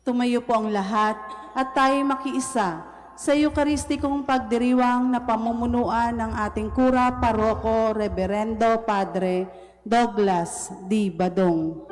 Tumayo po ang lahat at tayo makiisa sa Eucharistikong pagdiriwang na pamumunuan ng ating Kura Paroko Reverendo Padre Douglas D. Badong.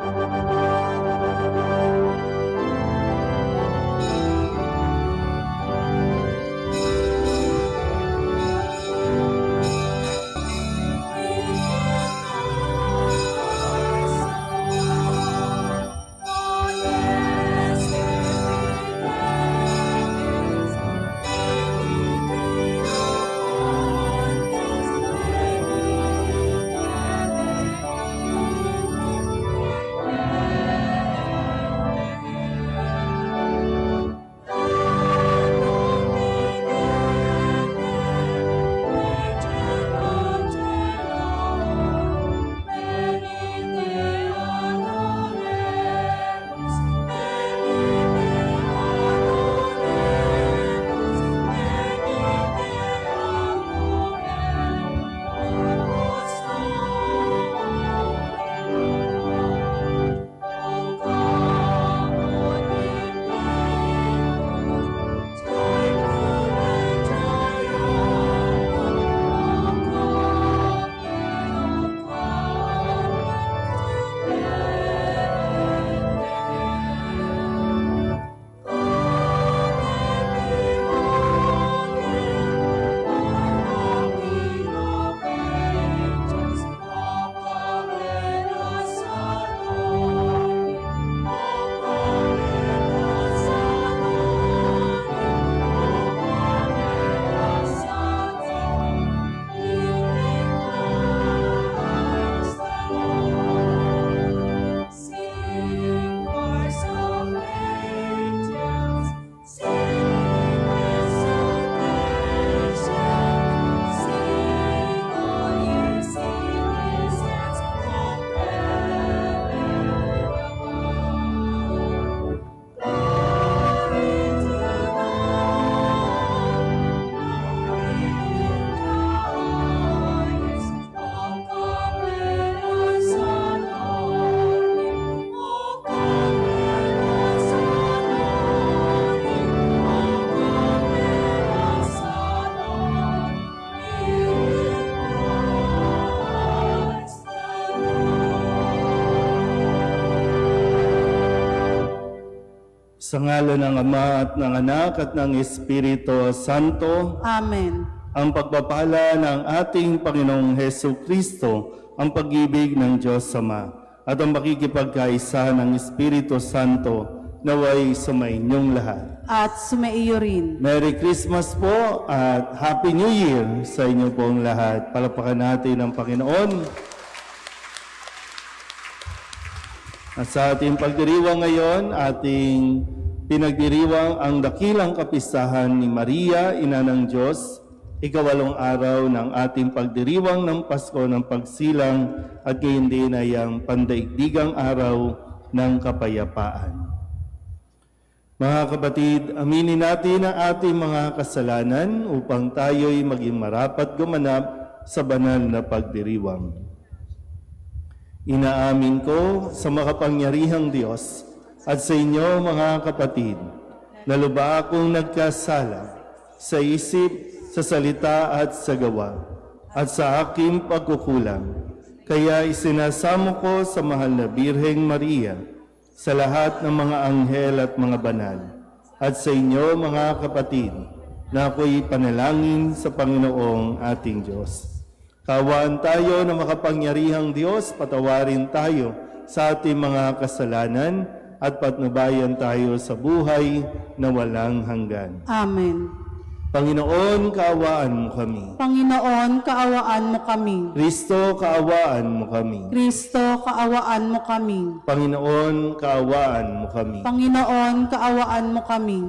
Sa ngalan ng Ama at ng Anak at ng Espiritu Santo. Amen. Ang pagpapala ng ating Panginoong Hesu Kristo, ang pag-ibig ng Diyos Ama, at ang makikipagkaisa ng Espiritu Santo naway sumainyong lahat. At sumaiyo rin. Merry Christmas po at Happy New Year sa inyo pong lahat. Palapakan natin ang Panginoon. At sa ating pagdiriwang ngayon, ating pinagdiriwang ang dakilang kapistahan ni Maria, Ina ng Diyos, ikawalong araw ng ating pagdiriwang ng Pasko ng Pagsilang at gayon din ay ang pandaigdigang araw ng kapayapaan. Mga kapatid, aminin natin ang ating mga kasalanan upang tayo'y maging marapat gumanap sa banal na pagdiriwang. Inaamin ko sa makapangyarihang Diyos at sa inyo mga kapatid, na lubha akong nagkasala sa isip, sa salita at sa gawa, at sa aking pagkukulang. Kaya isinasamo ko sa mahal na Birheng Maria, sa lahat ng mga anghel at mga banal, at sa inyo mga kapatid, na ako'y panalangin sa Panginoong ating Diyos. Kawaan tayo na makapangyarihang Diyos, patawarin tayo sa ating mga kasalanan at patnubayan tayo sa buhay na walang hanggan. Amen. Panginoon, kaawaan mo kami. Panginoon, kaawaan mo kami. Kristo, kaawaan mo kami. Kristo, kaawaan mo kami. Panginoon, kaawaan mo kami. Panginoon, kaawaan mo kami.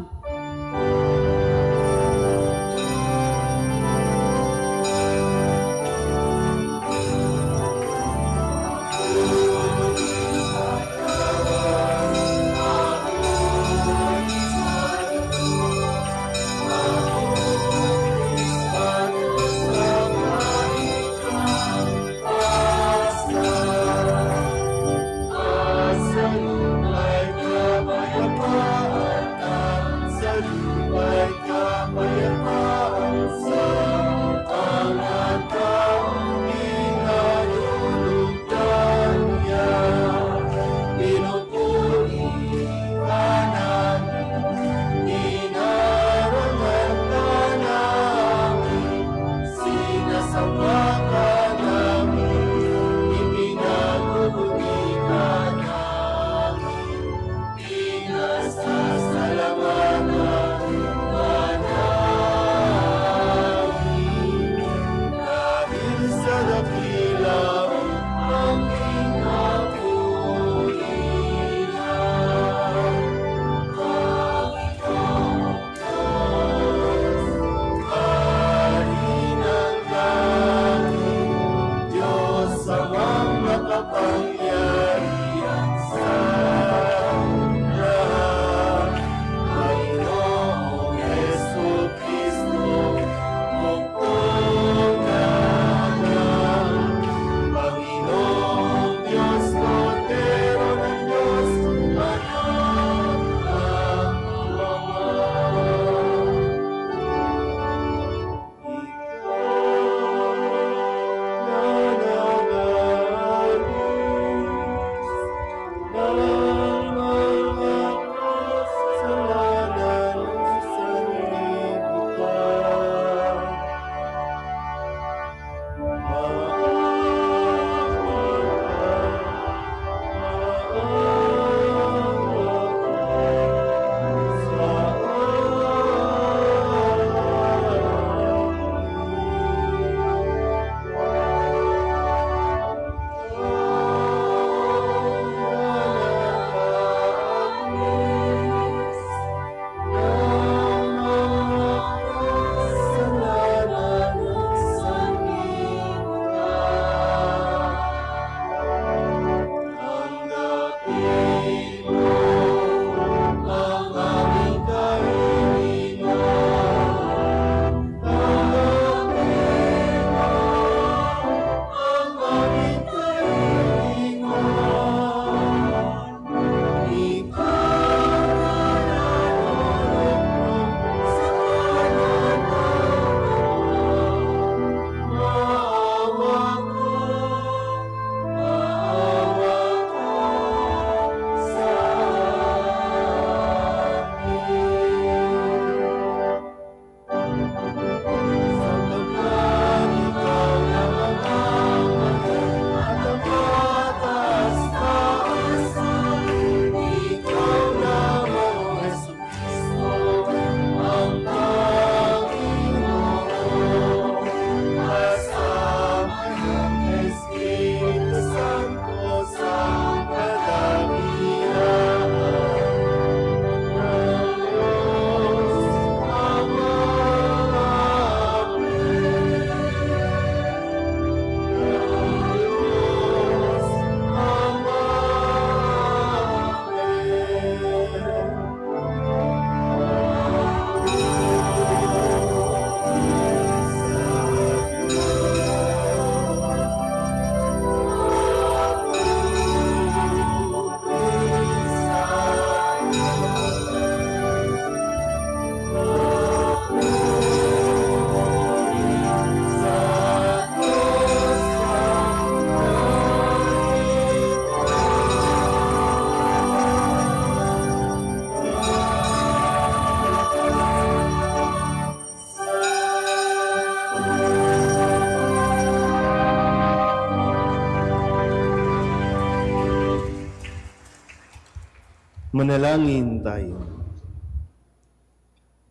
Manalangin tayo.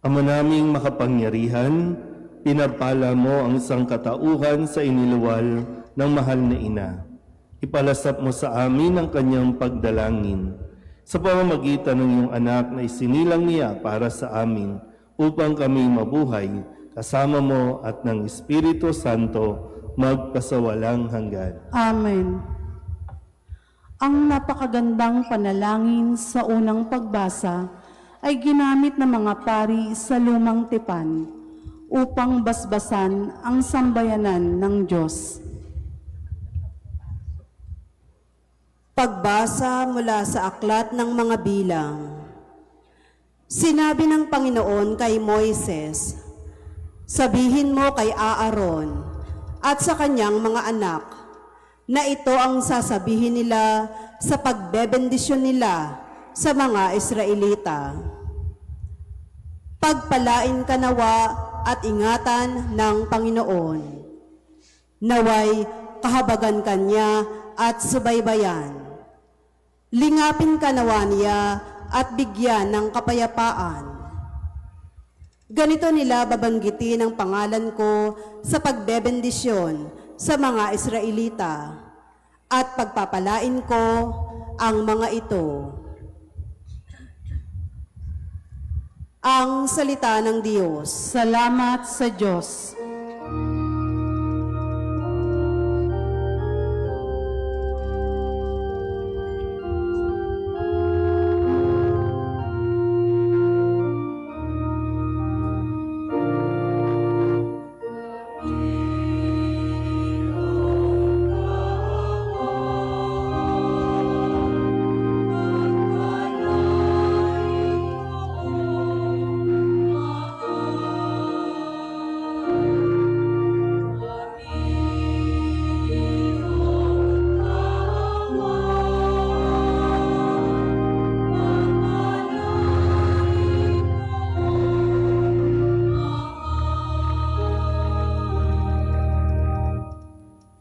Ama naming makapangyarihan, pinapala mo ang sangkatauhan sa iniluwal ng mahal na ina. Ipalasap mo sa amin ang kanyang pagdalangin sa pamamagitan ng iyong anak na isinilang niya para sa amin upang kami mabuhay kasama mo at ng Espiritu Santo magpasawalang hanggan. Amen. Ang napakagandang panalangin sa unang pagbasa ay ginamit ng mga pari sa lumang tipan upang basbasan ang sambayanan ng Diyos. Pagbasa mula sa Aklat ng Mga Bilang. Sinabi ng Panginoon kay Moises, "Sabihin mo kay Aaron at sa kanyang mga anak na ito ang sasabihin nila sa pagbebendisyon nila sa mga Israelita. Pagpalain ka nawa at ingatan ng Panginoon. Naway kahabagan ka niya at subaybayan. Lingapin ka nawa niya at bigyan ng kapayapaan. Ganito nila babanggitin ang pangalan ko sa pagbebendisyon sa mga Israelita at pagpapalain ko ang mga ito." Ang salita ng Diyos. Salamat sa Diyos.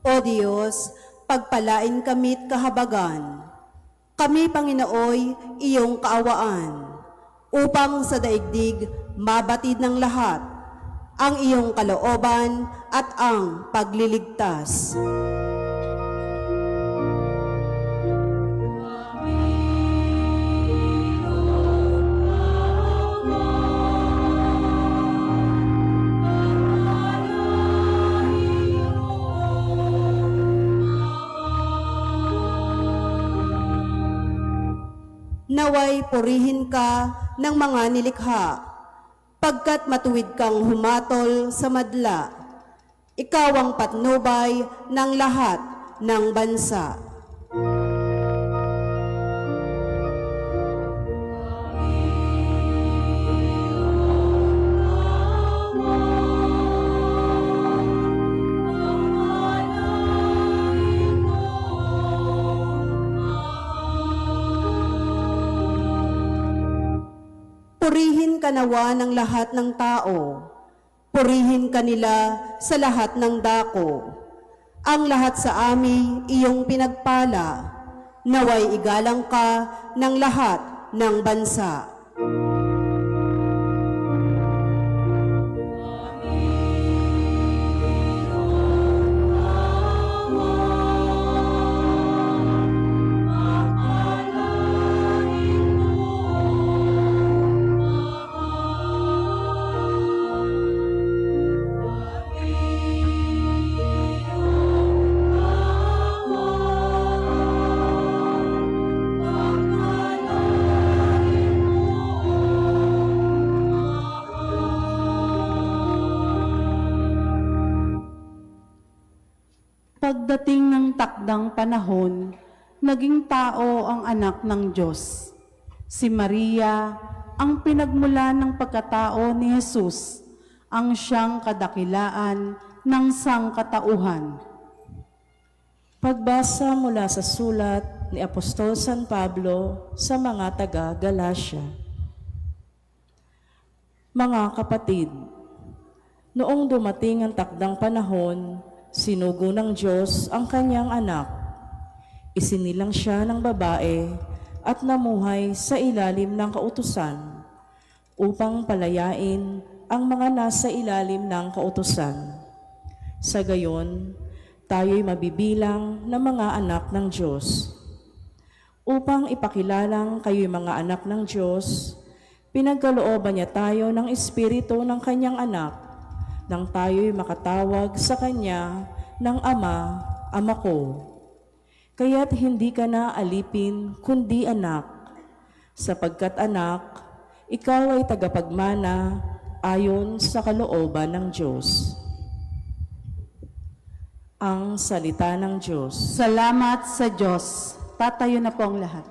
O Diyos, pagpalain kami't kahabagan. Kami, Panginooy, iyong kaawaan, upang sa daigdig mabatid ng lahat ang iyong kalooban at ang pagliligtas. Naway purihin ka ng mga nilikha, pagkat matuwid kang humatol sa madla. Ikaw ang patnubay ng lahat ng bansa. Purihin ka nawa ng lahat ng tao. Purihin ka nila sa lahat ng dako. Ang lahat sa amin iyong pinagpala. Naway igalang ka ng lahat ng bansa. Pagdating ng takdang panahon, naging tao ang anak ng Diyos. Si Maria, ang pinagmula ng pagkatao ni Jesus, ang siyang kadakilaan ng sangkatauhan. Pagbasa mula sa sulat ni Apostol San Pablo sa mga taga-Galacia. Mga kapatid, noong dumating ang takdang panahon, sinugo ng Diyos ang kanyang anak. Isinilang siya ng babae at namuhay sa ilalim ng kautusan upang palayain ang mga nasa ilalim ng kautusan. Sa gayon, tayo'y mabibilang na mga anak ng Diyos. Upang ipakilalang kayo'y mga anak ng Diyos, pinagkalooban niya tayo ng Espiritu ng Kanyang anak, nang tayo'y makatawag sa Kanya ng Ama, Ama ko. Kaya't hindi ka na alipin kundi anak, sapagkat anak, ikaw ay tagapagmana ayon sa kalooban ng Diyos. Ang salita ng Diyos. Salamat sa Diyos. Tatayo na po ang lahat.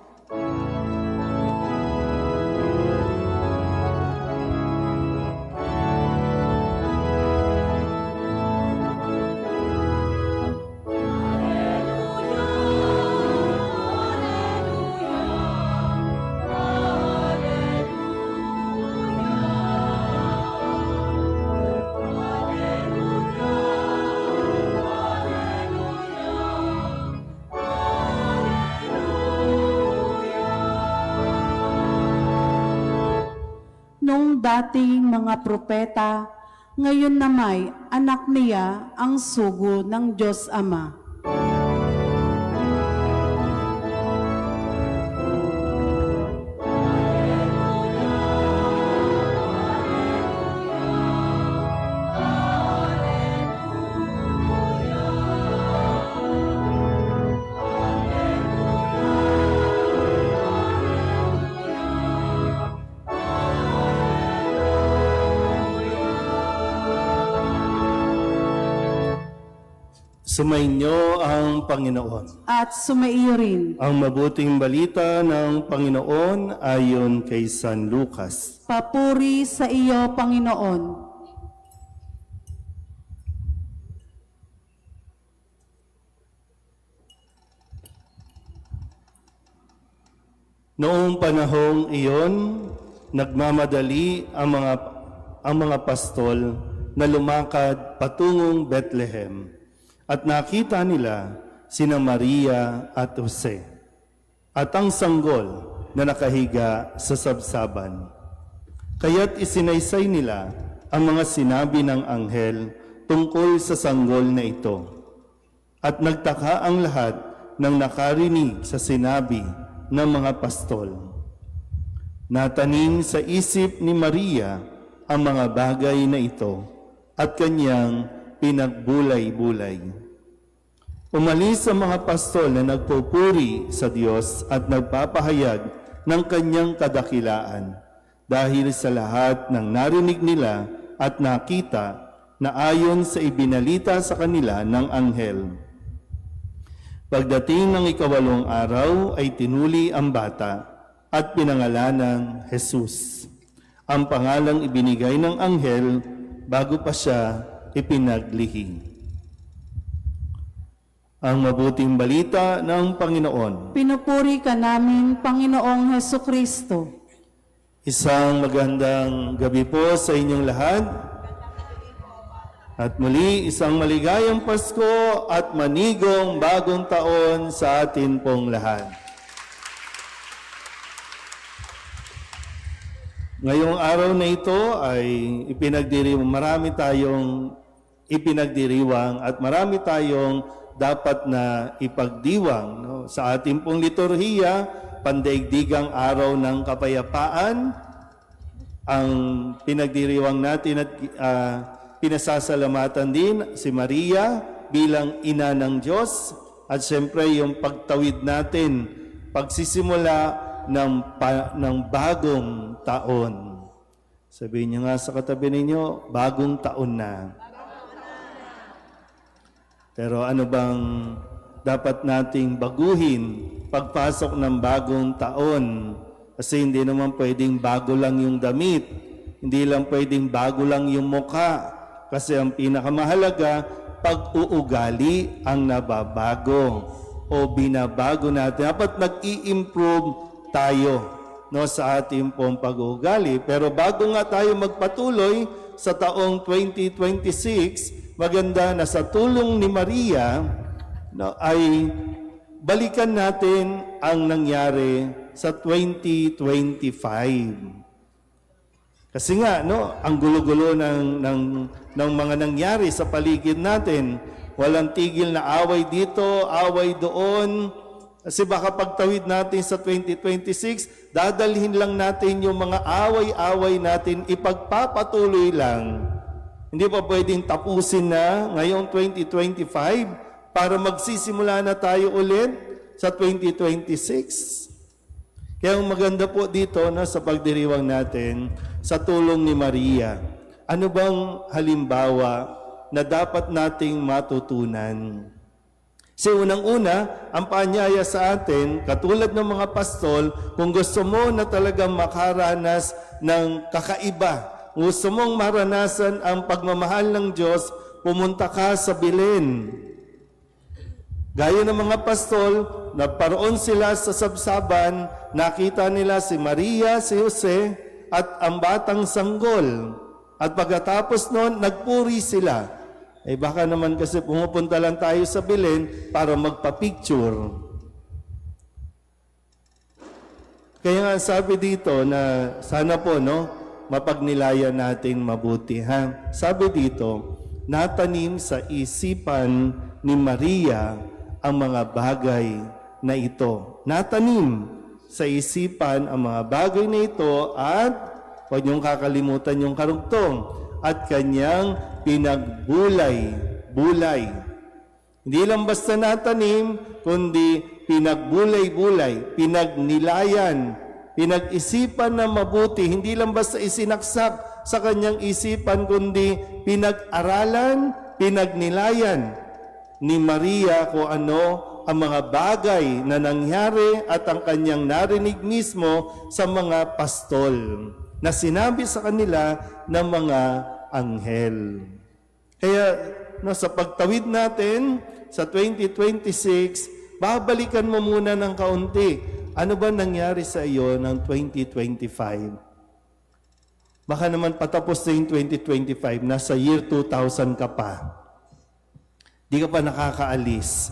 Nung dating mga propeta, ngayon na may anak niya ang sugo ng Diyos Ama. Sumainyo ang Panginoon. At sumaiyo rin. Ang mabuting balita ng Panginoon ayon kay San Lucas. Papuri sa iyo, Panginoon. Noong panahong iyon, nagmamadali ang mga pastol na lumakad patungong Bethlehem at nakita nila sina Maria at Jose at ang sanggol na nakahiga sa sabsaban. Kaya't isinaysay nila ang mga sinabi ng anghel tungkol sa sanggol na ito. At nagtaka ang lahat ng nakarinig sa sinabi ng mga pastol. Natanim sa isip ni Maria ang mga bagay na ito at kanyang pinagbulay-bulay. Umalis ang mga pastol na nagpupuri sa Diyos at nagpapahayag ng kanyang kadakilaan dahil sa lahat ng narinig nila at nakita na ayon sa ibinalita sa kanila ng anghel. Pagdating ng 8 araw ay tinuli ang bata at pinangalanang Jesus, ang pangalang ibinigay ng anghel bago pa siya ipinaglihi. Ang mabuting balita ng Panginoon. Pinupuri ka namin, Panginoong Hesukristo. Isang magandang gabi po sa inyong lahat. At muli, isang maligayang Pasko at manigong bagong taon sa atin pong lahat. Ngayong araw na ito ay marami tayong ipinagdiriwang at marami tayong dapat na ipagdiwang. No? Sa ating pong liturhiya, pandaigdigang araw ng kapayapaan, ang pinagdiriwang natin at pinasasalamatan din si Maria bilang ina ng Diyos at siyempre yung pagtawid natin, pagsisimula ng bagong taon. Sabihin niyo nga sa katabi ninyo, bagong taon na. Pero ano bang dapat nating baguhin pagpasok ng bagong taon? Kasi hindi naman pwedeng bago lang yung damit, hindi lang pwedeng bago lang yung mukha. Kasi ang pinakamahalaga, pag-uugali ang nababago o binabago natin. Dapat nag-i-improve tayo sa ating pong pag-uugali. Pero bago nga tayo magpatuloy sa taong 2026, maganda na sa tulong ni Maria ay balikan natin ang nangyari sa 2025. Kasi nga, no, ang gulo-gulo ng mga nangyari sa paligid natin. Walang tigil na away dito, away doon. Kasi baka pagtawid natin sa 2026, dadalhin lang natin yung mga away-away natin, ipagpapatuloy lang. Hindi pa pwedeng tapusin na ngayong 2025 para magsisimula na tayo ulit sa 2026. Kaya ang maganda po dito na sa pagdiriwang natin sa tulong ni Maria. Ano bang halimbawa na dapat nating matutunan? Kasi unang-una, ang paanyaya sa atin, katulad ng mga pastol, kung gusto mo na talagang makaranas ng kakaiba, gusto mong maranasan ang pagmamahal ng Diyos, pumunta ka sa Belen. Gaya ng mga pastol, nagparoon sila sa sabsaban, nakita nila si Maria, si Jose, at ang batang sanggol. At pagkatapos noon, nagpuri sila. Eh baka naman kasi pumupunta lang tayo sa Belen para magpa-picture. Kaya nga sabi dito na sana po, no, mapagnilayan natin mabuti, ha? Sabi dito, natanim sa isipan ni Maria ang mga bagay na ito. Natanim sa isipan ang mga bagay na ito at huwag niyong kakalimutan yung karugtong at kanyang pinagbulay-bulay. Hindi lang basta natanim, kundi pinagbulay-bulay, pinagnilayan, pinag-isipan na mabuti. Hindi lang basta isinaksak sa kanyang isipan, kundi pinag-aralan, pinagnilayan ni Maria kung ano ang mga bagay na nangyari at ang kanyang narinig mismo sa mga pastol na sinabi sa kanila ng mga anghel. Kaya sa pagtawid natin sa 2026, babalikan mo muna ng kaunti. Ano ba nangyari sa iyo ng 2025? Baka naman patapos na yung 2025, nasa year 2000 ka pa. Di ka pa nakakaalis.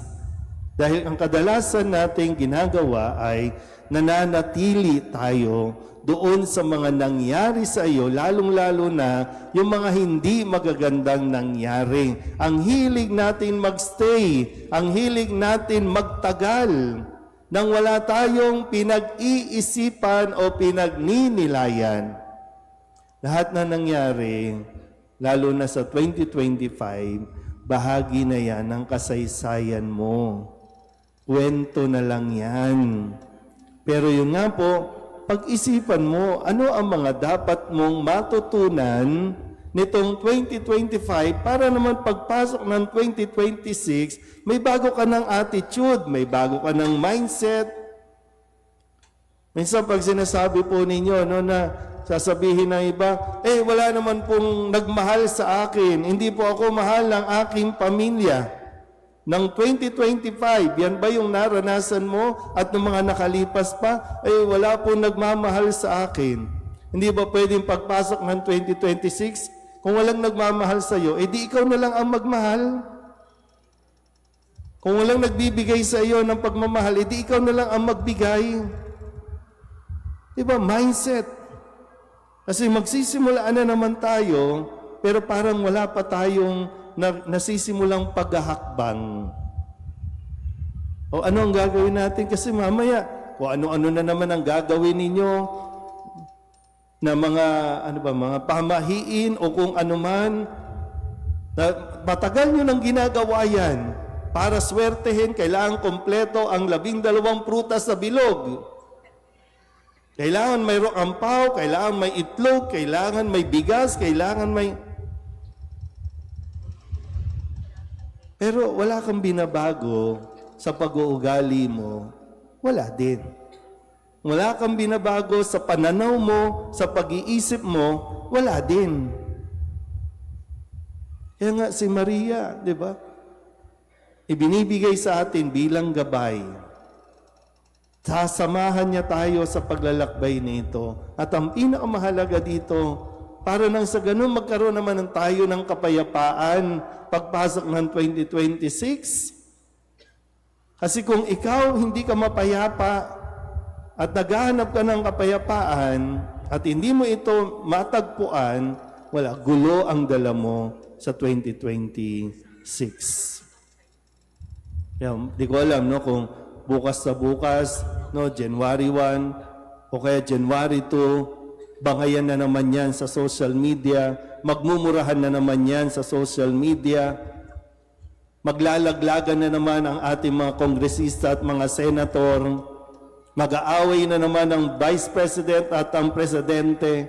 Dahil ang kadalasan nating ginagawa ay nananatili tayo doon sa mga nangyari sa iyo, lalong-lalo na yung mga hindi magagandang nangyari. Ang hilig natin magstay, ang hilig natin magtagal, nang wala tayong pinag-iisipan o pinagninilayan. Lahat na nangyari, lalo na sa 2025, bahagi na yan ng kasaysayan mo. Kwento na lang yan. Pero yun nga po, pag-isipan mo, ano ang mga dapat mong matutunan nitong 2025 para naman pagpasok ng 2026, may bago ka ng attitude, may bago ka ng mindset. Minsan pag sinasabi po ninyo, no, na sasabihin ng iba, wala naman pong nagmahal sa akin, hindi po ako mahal ng aking pamilya. Ng 2025, yan ba yung naranasan mo at ng mga nakalipas pa, wala pong nagmamahal sa akin. Hindi ba pwedeng pagpasok ng 2026, kung walang nagmamahal sa iyo, di ikaw na lang ang magmahal? Kung walang nagbibigay sa iyo ng pagmamahal, di ikaw na lang ang magbigay. Diba? Mindset. Kasi magsisimulaan na naman tayo, pero parang wala pa tayong nasisimulang paghahakbang. O ano ang gagawin natin? Kasi mamaya, kung ano-ano na naman ang gagawin ninyo na mga, mga pamahiin o kung ano man, na matagal nyo nang ginagawa yan. Para swertehin, kailangan kompleto ang 12 prutas sa bilog. Kailangan may ampaw, kailangan may itlog, kailangan may bigas, kailangan may... Pero wala kang binabago sa pag-uugali mo, wala din. Wala kang binabago sa pananaw mo, sa pag-iisip mo, wala din. Kaya nga si Maria, di ba? Ibinibigay sa atin bilang gabay. Sasamahan niya tayo sa paglalakbay nito. At ang pinakamahalaga dito, para nang sa ganun magkaroon naman tayo ng kapayapaan pagpasok ng 2026. Kasi kung ikaw hindi ka mapayapa, at naghahanap ka ng kapayapaan at hindi mo ito matagpuan, wala, gulo ang dala mo sa 2026. Yan, di ko alam no, kung bukas sa bukas, no, January 1 o kaya January 2, bangayan na naman yan sa social media, magmumurahan na naman yan sa social media, maglalaglagan na naman ang ating mga kongresista at mga senator, mag-aaway na naman ang vice president at ang presidente.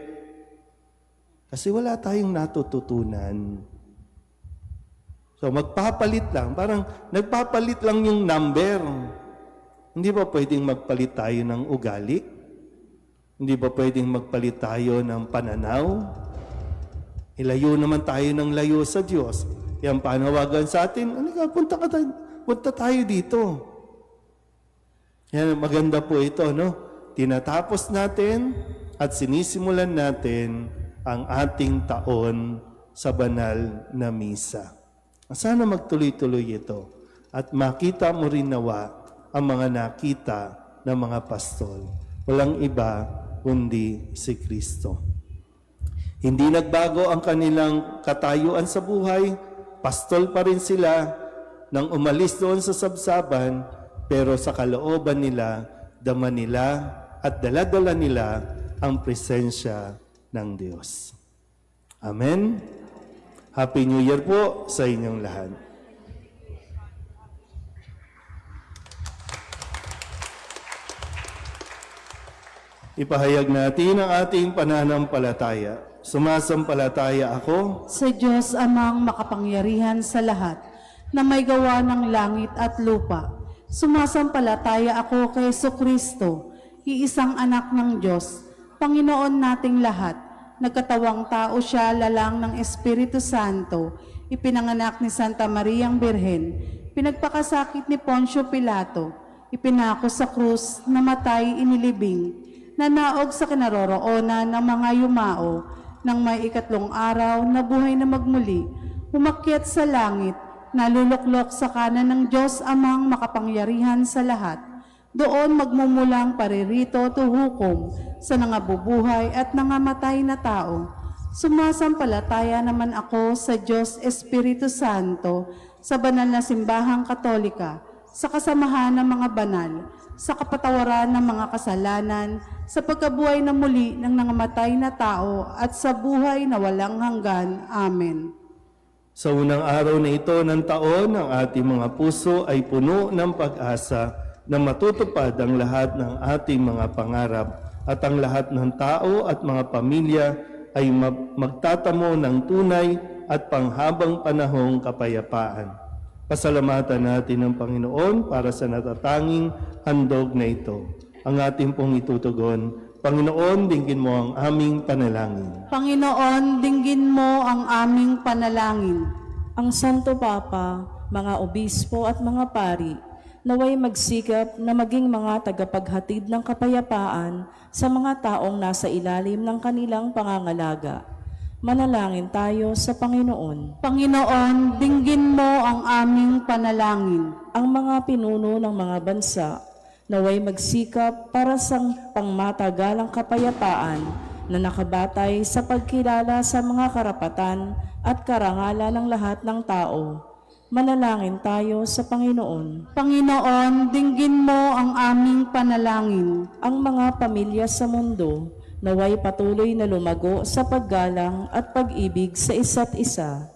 Kasi wala tayong natututunan. So magpapalit lang, parang nagpapalit lang yung number. Hindi ba pwedeng magpalit tayo ng ugali? Hindi ba pwedeng magpalit tayo ng pananaw? Ilayo naman tayo ng layo sa Diyos. Yan panawagan sa atin, punta tayo dito. Yan, maganda po ito, no? Tinatapos natin at sinisimulan natin ang ating taon sa banal na misa. Sana magtuloy-tuloy ito at makita mo rin nawa ang mga nakita ng mga pastol. Walang iba kundi si Kristo. Hindi nagbago ang kanilang katayuan sa buhay, pastol pa rin sila nang umalis doon sa sabsaban, pero sa kalooban nila, dama nila at daladala nila ang presensya ng Diyos. Amen? Happy New Year po sa inyong lahat. Ipahayag natin ang ating pananampalataya. Sumasampalataya ako Sa Diyos amang makapangyarihan sa lahat, na may gawa ng langit at lupa. Sumasampalataya ako kay Jesucristo, iisang anak ng Diyos, Panginoon nating lahat. Nagkatawang tao siya, lalang ng Espiritu Santo, ipinanganak ni Santa Mariang Birhen, pinagpakasakit ni Poncio Pilato, ipinako sa krus, namatay, inilibing, nanaog sa kinaroroonan ng mga yumao, nang may ikatlong araw, nabuhay na magmuli, umakyat sa langit, naluluklok sa kanan ng Diyos amang makapangyarihan sa lahat. Doon magmumulang paririto tuhukom sa nangabubuhay at nangamatay na tao. Sumasampalataya naman ako sa Diyos Espiritu Santo, sa banal na simbahang katolika, sa kasamahan ng mga banal, sa kapatawaran ng mga kasalanan, sa pagkabuhay na muli ng nangamatay na tao at sa buhay na walang hanggan. Amen. Sa unang araw na ito ng taon, ang ating mga puso ay puno ng pag-asa na matutupad ang lahat ng ating mga pangarap at ang lahat ng tao at mga pamilya ay magtatamo ng tunay at panghabang panahong kapayapaan. Pasalamatan natin ang Panginoon para sa natatanging handog na ito. Ang ating pong itutugon, Panginoon, dinggin mo ang aming panalangin. Panginoon, dinggin mo ang aming panalangin. Ang Santo Papa, mga obispo at mga pari, naway magsikap na maging mga tagapaghatid ng kapayapaan sa mga taong nasa ilalim ng kanilang pangangalaga. Manalangin tayo sa Panginoon. Panginoon, dinggin mo ang aming panalangin. Ang mga pinuno ng mga bansa, naway magsikap para sa pangmatagalang kapayapaan na nakabatay sa pagkilala sa mga karapatan at karangalan ng lahat ng tao. Manalangin tayo sa Panginoon. Panginoon, dinggin mo ang aming panalangin. Ang mga pamilya sa mundo, naway patuloy na lumago sa paggalang at pag-ibig sa isa't isa.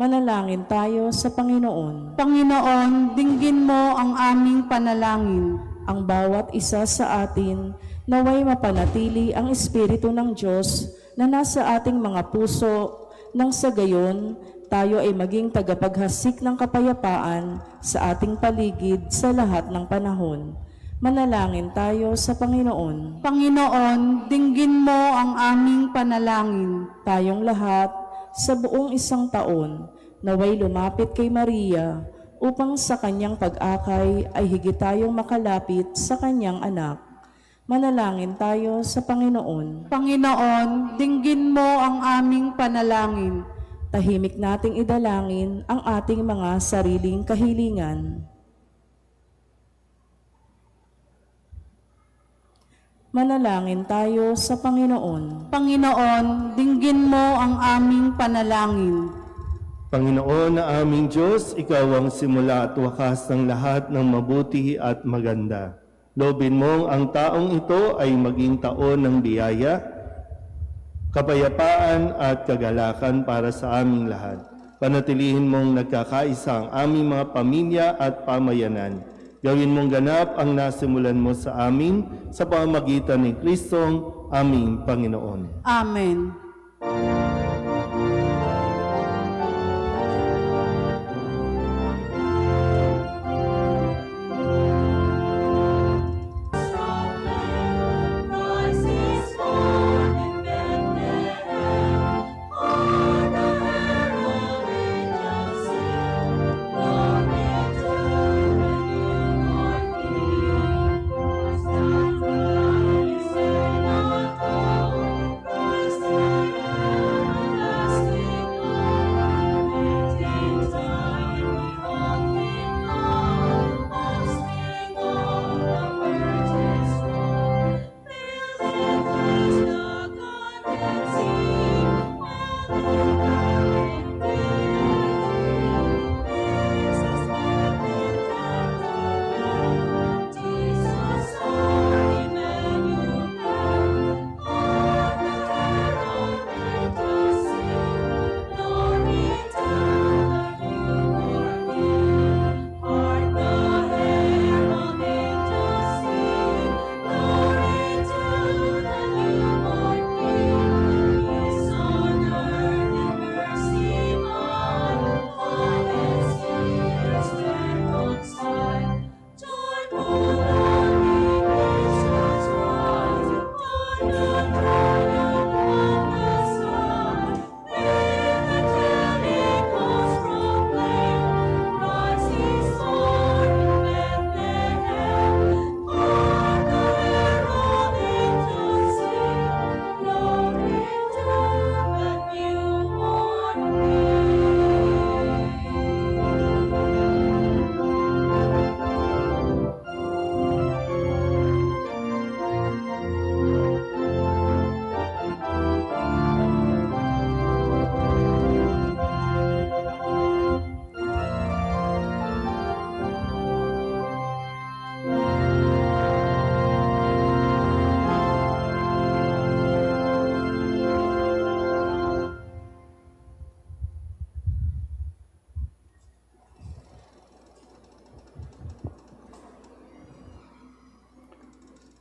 Manalangin tayo sa Panginoon. Panginoon, dinggin mo ang aming panalangin. Ang bawat isa sa atin, naway mapanatili ang Espiritu ng Diyos na nasa ating mga puso, nang sa gayon, tayo ay maging tagapaghasik ng kapayapaan sa ating paligid sa lahat ng panahon. Manalangin tayo sa Panginoon. Panginoon, dinggin mo ang aming panalangin. Tayong lahat, sa buong isang taon, naway lumapit kay Maria upang sa kanyang pag-akay ay higit tayong makalapit sa kanyang anak. Manalangin tayo sa Panginoon. Panginoon, dinggin mo ang aming panalangin. Tahimik nating idalangin ang ating mga sariling kahilingan. Manalangin tayo sa Panginoon. Panginoon, dinggin mo ang aming panalangin. Panginoon na aming Diyos, Ikaw ang simula at wakas ng lahat ng mabuti at maganda. Loobin mong ang taong ito ay maging taon ng biyaya, kapayapaan at kagalakan para sa aming lahat. Panatilihin mong nagkakaisa ang aming mga pamilya at pamayanan. Gawin mong ganap ang nasimulan mo sa amin sa pamamagitan ni Kristong aming Panginoon. Amen.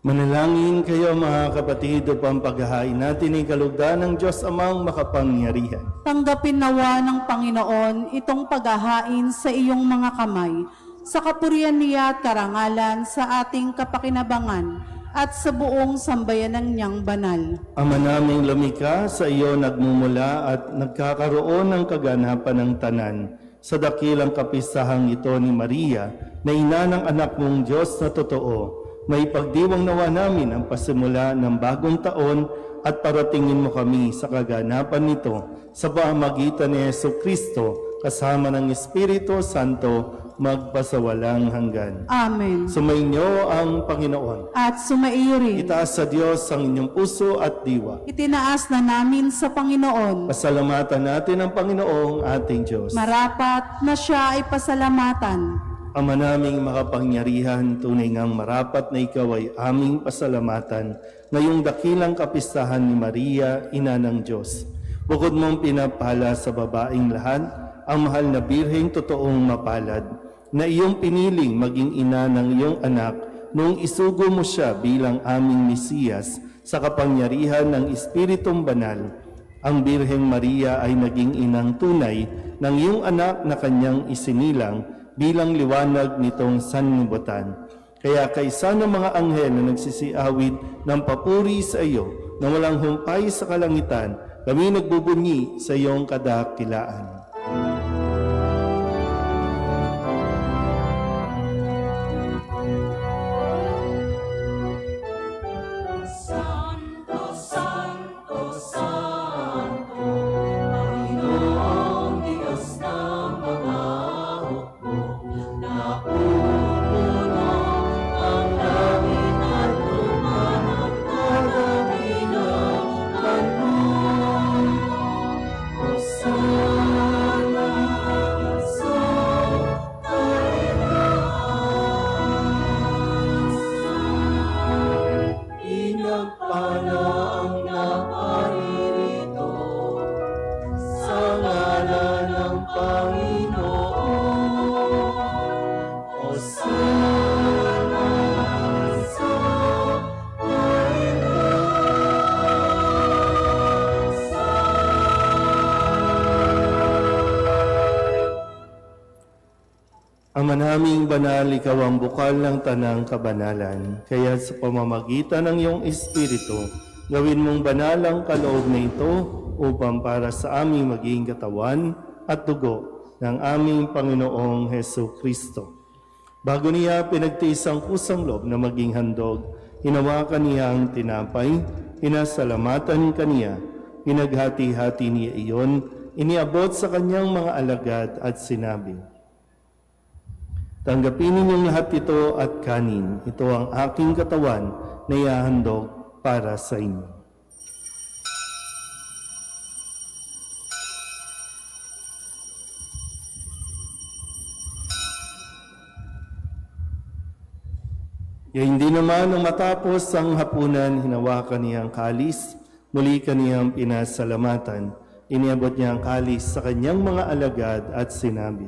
Manalangin kayo mga kapatid upang paghahain natin ang kalugdan ng Diyos Amang makapangyarihan. Tanggapin nawa ng Panginoon itong paghahain sa iyong mga kamay, sa kapurihan niya at karangalan sa ating kapakinabangan at sa buong sambayanan niyang banal. Ama naming lumikha, sa iyo nagmumula at nagkakaroon ng kaganapan ng tanan sa dakilang kapisahang ito ni Maria, na ina ng anak mong Diyos na totoo. May pagdiwang nawa namin ang pasimula ng bagong taon at paratingin mo kami sa kaganapan nito sa pamamagitan ni Jesucristo kasama ng Espiritu Santo magpasawalang hanggan. Amen. Sumainyo ang Panginoon. At sumairin. Itaas sa Diyos ang inyong puso at diwa. Itinaas na namin sa Panginoon. Pasalamatan natin ang Panginoong ating Diyos. Marapat na siya ay pasalamatan. Ama naming makapangyarihan, tunay ngang marapat na ikaw ay aming pasalamatan ngayong dakilang kapistahan ni Maria, Ina ng Diyos. Bukod mong pinapala sa babaeng lahat, ang mahal na birheng totoong mapalad, na iyong piniling maging ina ng iyong anak noong isugo mo siya bilang aming Mesiyas sa kapangyarihan ng Espiritong Banal. Ang Birheng Maria ay naging inang tunay ng iyong anak na kanyang isinilang bilang liwanag nitong sanlibutan. Kaya kaysa ng mga anghel na nagsisiawit ng papuri sa iyo na walang humpay sa kalangitan, kami nagbubunyi sa iyong kadakilaan. Ama naming banal, ikaw ang bukal ng tanang kabanalan. Kaya sa pamamagitan ng iyong Espiritu, gawin mong banal ang kaloob na ito upang para sa aming maging katawan at dugo ng aming Panginoong Heso Kristo. Bago niya pinagtiis ang kusang loob na maging handog, hinawakan niya ang tinapay, pinasalamatan kaniya, pinaghati-hati niya iyon, iniabot sa kanyang mga alagad at sinabi, "Tanggapin ninyong lahat ito at kanin. Ito ang aking katawan na ihahandog para sa inyo." Hindi naman nang matapos ang hapunan, hinawakan niya ang kalis, muli kaniyang pinasalamatan, iniabot niya ang kalis sa kanyang mga alagad at sinabi,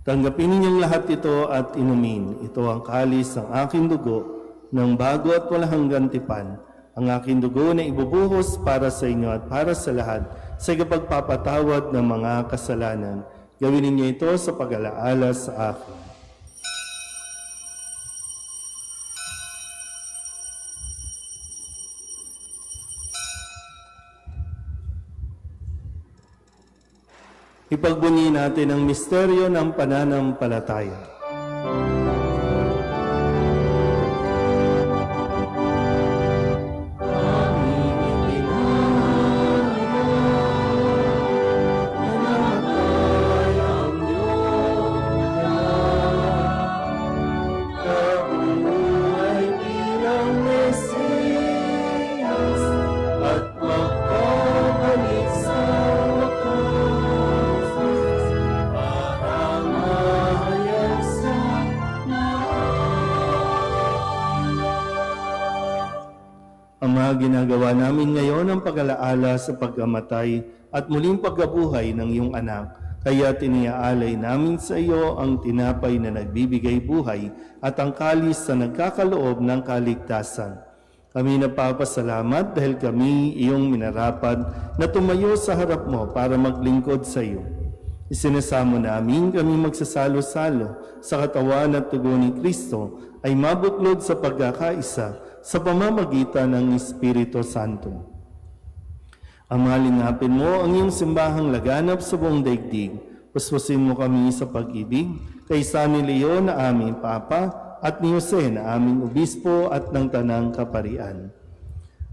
"Tanggapin ninyong lahat ito at inumin. Ito ang kalis ng aking dugo ng bago at walang hanggang tipan, ang aking dugo na ibubuhos para sa inyo at para sa lahat sa ikapagpapatawad ng mga kasalanan. Gawin ninyo ito sa pag-alaala sa akin." Ipagbunyi natin ang misteryo ng pananampalataya. Ama, ginagawa namin ngayon ang pag-alaala sa pagkamatay at muling pagkabuhay ng iyong anak. Kaya tiniaalay namin sa iyo ang tinapay na nagbibigay buhay at ang kalis na nagkakaloob ng kaligtasan. Kami napapasalamat dahil kami iyong minarapat na tumayo sa harap mo para maglingkod sa iyo. Isinasamo namin kami magsasalo-salo sa katawan at tugo ni Kristo ay mabuklod sa pagkakaisa sa pamamagitan ng Espiritu Santo. Amalingapin mo ang iyong simbahang laganap sa buong daigdig. Puspusin mo kami sa pag-ibig kay San Leon na aming Papa at ni Jose na aming Obispo at ng Tanang Kaparian.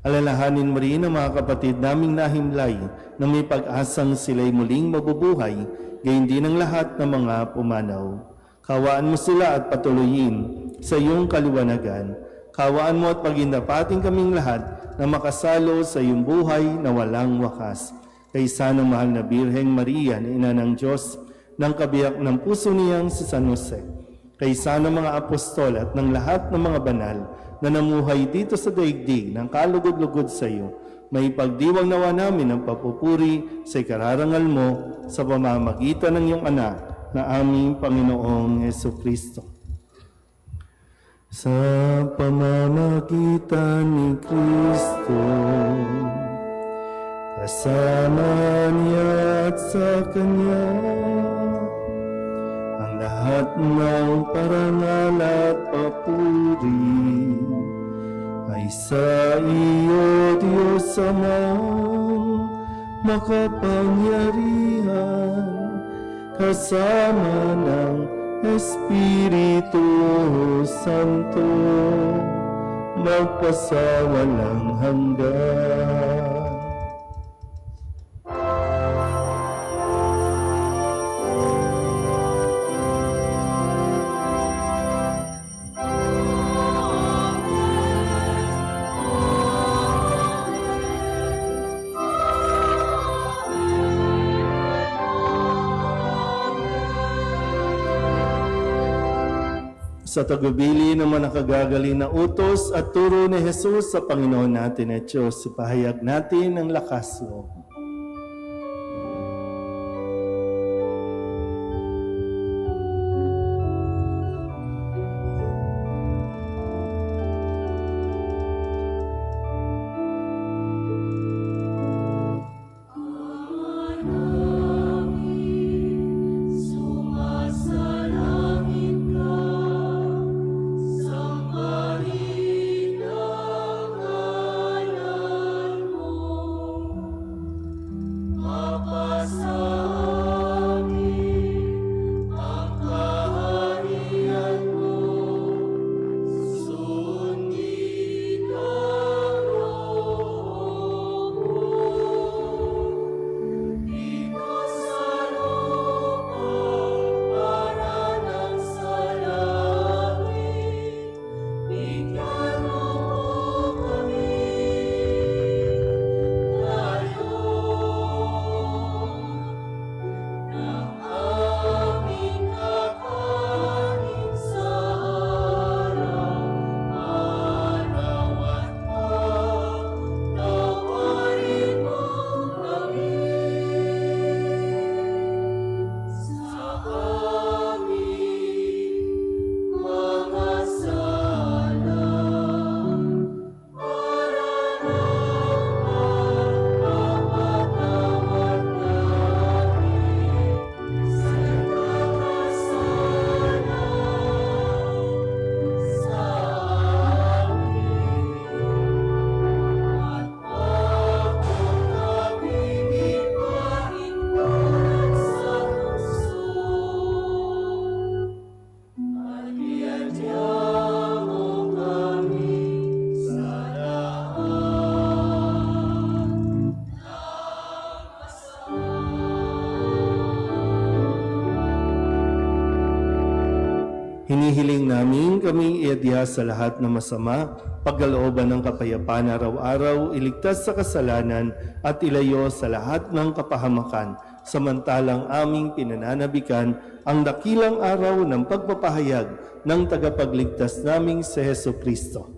Alalahanin mo rin ang mga kapatid naming nahimlay na may pag-asang sila'y muling mabubuhay, gayon din ang lahat ng mga pumanaw. Kawaan mo sila at patuloyin sa iyong kaliwanagan. Kawaan mo at pagindapating kaming lahat na makasalo sa iyong buhay na walang wakas. Kaysa ng mahal na Birheng Maria na Ina ng Diyos, ng kabiyak ng puso niyang si San Jose. Kaysa ng mga apostol at ng lahat ng mga banal na namuhay dito sa daigdig ng kalugod-lugod sa iyo, may pagdiwang nawa namin ang papupuri sa ikararangal mo sa pamamagitan ng iyong anak na aming Panginoong Jesucristo. Sa pamamagitan ni Kristo, kasama niya at sa Kanya, ang lahat ng parangal at papuri ay sa iyo, Diyos Amang makapangyarihan, kasama ng Espiritu Santo, magpasawalang hanggan. Sa tagubili ng mga nakagagaling na utos at turo ni Jesus sa Panginoon natin at Diyos, ipahayag natin ang lakas loob. Sumasa kami iadya sa lahat ng masama, pagkalooban ng kapayapaan araw-araw, iligtas sa kasalanan at ilayo sa lahat ng kapahamakan, samantalang aming pinananabikan ang dakilang araw ng pagpapahayag ng tagapagligtas naming si Heso Kristo.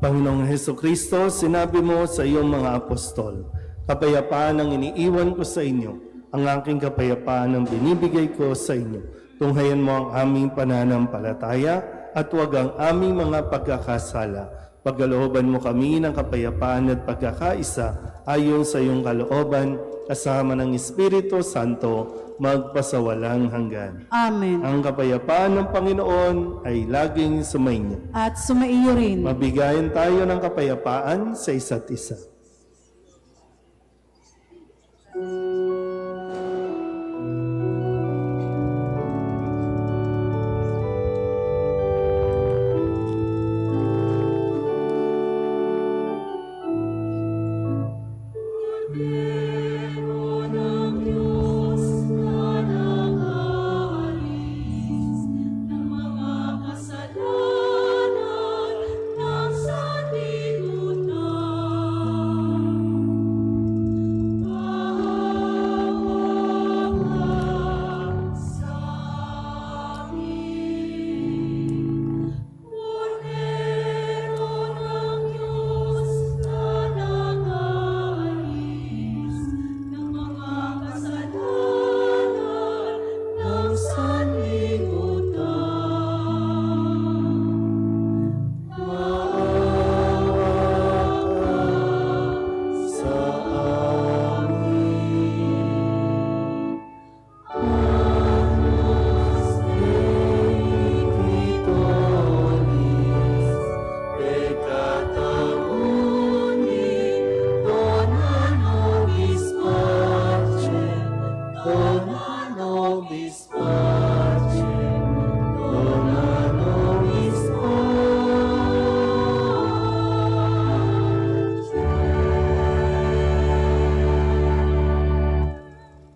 Panginoong Heso Kristo, sinabi mo sa iyong mga apostol, kapayapaan ang iniiwan ko sa inyo, ang aking kapayapaan ang binibigay ko sa inyo. Tunghayan mo ang aming pananampalataya at huwag ang aming mga pagkakasala. Pagkalooban mo kami ng kapayapaan at pagkakaisa ayon sa iyong kalooban, kasama ng Espiritu Santo, magpasawalang hanggan. Amen. Ang kapayapaan ng Panginoon ay laging sumainyo. At sumaiyo rin. Mabigayan tayo ng kapayapaan sa isa't isa.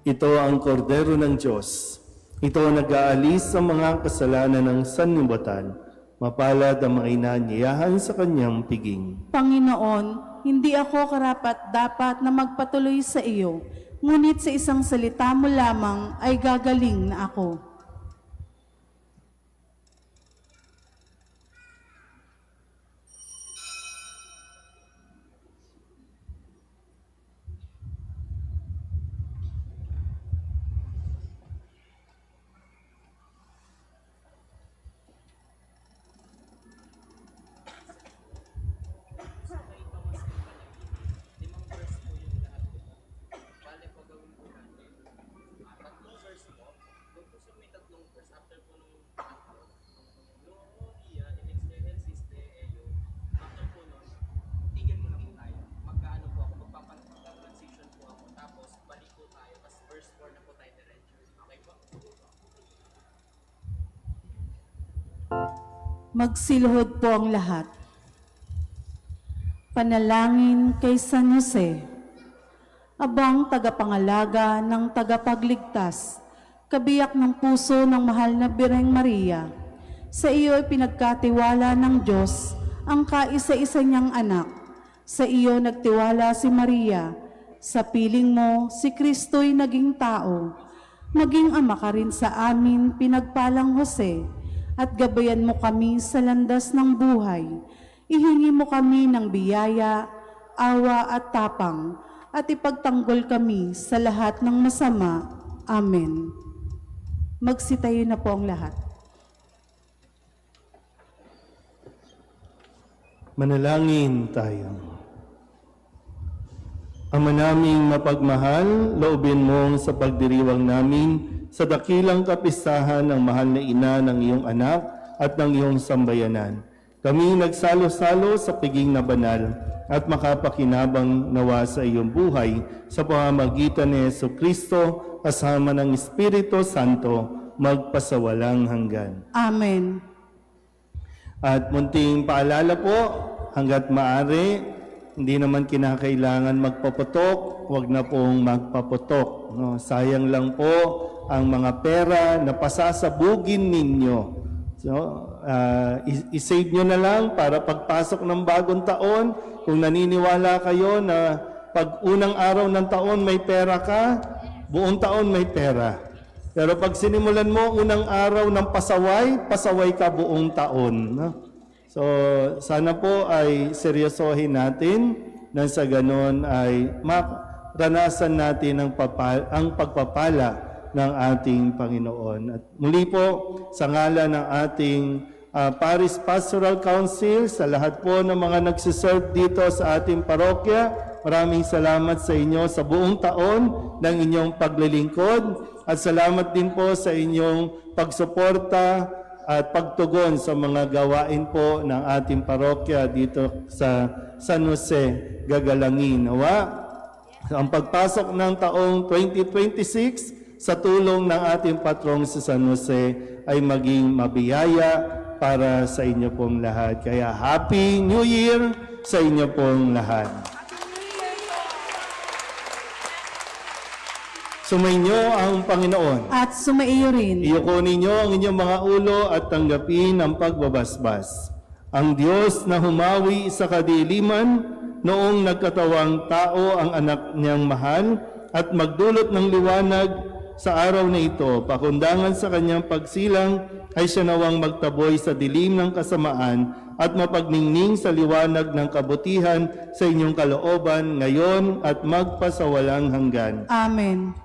Ito ang kordero ng Diyos. Ito ang nag-aalis sa mga kasalanan ng sanlibutan. Mapalad ang mga inanyayahan sa kanyang piging. Panginoon, hindi ako karapat-dapat na magpatuloy sa iyo, ngunit sa isang salita mo lamang ay gagaling na ako. Magsiluhod po ang lahat. Panalangin kay San Jose, abang tagapangalaga ng tagapagligtas, kabiyak ng puso ng mahal na Birheng Maria. Sa iyo ay pinagkatiwala ng Diyos ang kaisa-isa niyang anak. Sa iyo nagtiwala si Maria. Sa piling mo, si Kristo'y naging tao. Maging ama ka rin sa amin, pinagpalang Jose, at gabayan mo kami sa landas ng buhay. Ihingi mo kami ng biyaya, awa at tapang, at ipagtanggol kami sa lahat ng masama. Amen. Magsitayo na po ang lahat. Manalangin tayo. Ama naming mapagmahal, loobin mong sa pagdiriwang namin sa dakilang kapistahan ng mahal na ina ng iyong anak at ng iyong sambayanan. Kami nagsalo-salo sa piging na banal at makapakinabang nawa sa iyong buhay sa pamamagitan ni Jesucristo kasama ng Espiritu Santo magpasawalang hanggan. Amen. At munting paalala po, hanggat maaari, hindi naman kinakailangan magpaputok, huwag na pong magpaputok. No? Sayang lang po ang mga pera na pasasabugin ninyo. So, isave nyo na lang para pagpasok ng bagong taon, kung naniniwala kayo na pag unang araw ng taon may pera ka, buong taon may pera. Pero pag sinimulan mo unang araw ng pasaway ka buong taon. No? So, sana po ay seryosohin natin nang sa ganon ay maranasan natin ang pagpapala ng ating Panginoon. At muli po, sa ngalan ng ating Parish Pastoral Council, sa lahat po ng mga nagsiserve dito sa ating parokya, maraming salamat sa inyo sa buong taon ng inyong paglilingkod at salamat din po sa inyong pagsuporta at pagtugon sa mga gawain po ng ating parokya dito sa San Jose, Gagalangin. Nawa, ang pagpasok ng taong 2026 sa tulong ng ating patrong sa San Jose ay maging mabiyaya para sa inyo pong lahat. Kaya Happy New Year sa inyo pong lahat. Sumainyo ang Panginoon. At sumaiyo rin. Iyoko ninyo ang inyong mga ulo at tanggapin ang pagbabasbas. Ang Diyos na humawi sa kadiliman noong nagkatawang tao ang anak niyang mahal at magdulot ng liwanag sa araw na ito, pakundangan sa kanyang pagsilang ay siya nawang magtaboy sa dilim ng kasamaan at mapagningning sa liwanag ng kabutihan sa inyong kalooban ngayon at magpasawalang hanggan. Amen.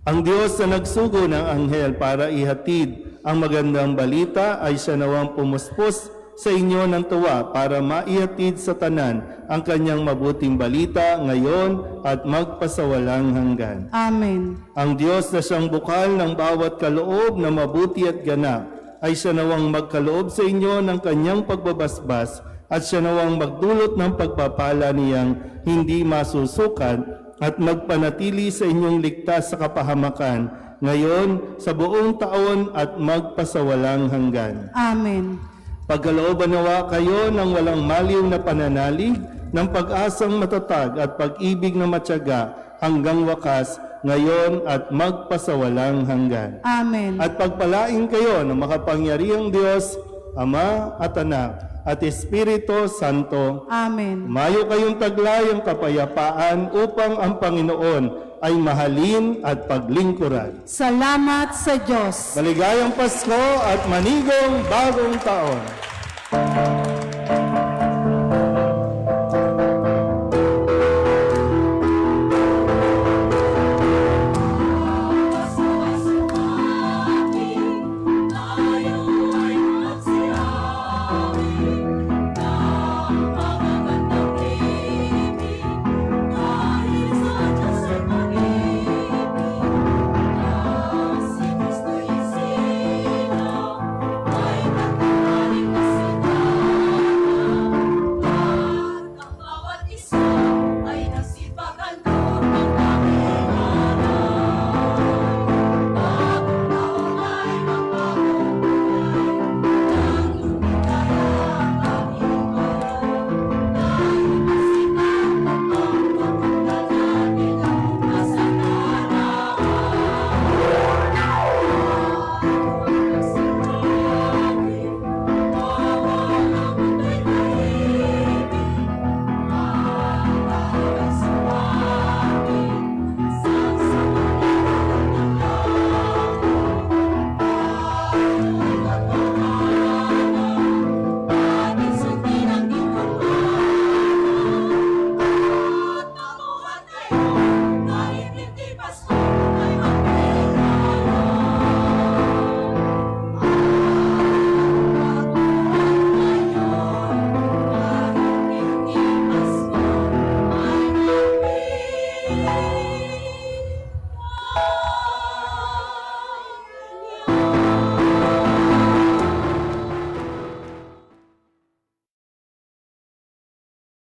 Ang Diyos na nagsugo ng anghel para ihatid ang magandang balita ay siya nawang pumuspos sa inyo ng tuwa para maihatid sa tanan ang kanyang mabuting balita ngayon at magpasawalang hanggan. Amen. Ang Diyos na siyang bukal ng bawat kaloob na mabuti at ganap ay siya nawang magkaloob sa inyo ng kanyang pagbabasbas at siya nawang magdulot ng pagpapala niyang hindi masusukat at magpanatili sa inyong ligtas sa kapahamakan ngayon sa buong taon at magpasawalang hanggan. Amen. Pagkalooban nawa kayo ng walang maliw na pananalig, ng pag-asang matatag at pag-ibig na matyaga hanggang wakas ngayon at magpasawalang hanggan. Amen. At pagpalain kayo ng makapangyarihang Diyos, Ama at Anak, at Espiritu Santo. Amen. Umayo kayong taglay ang kapayapaan upang ang Panginoon ay mahalin at paglingkuran. Salamat sa Diyos. Maligayang Pasko at manigong bagong taon.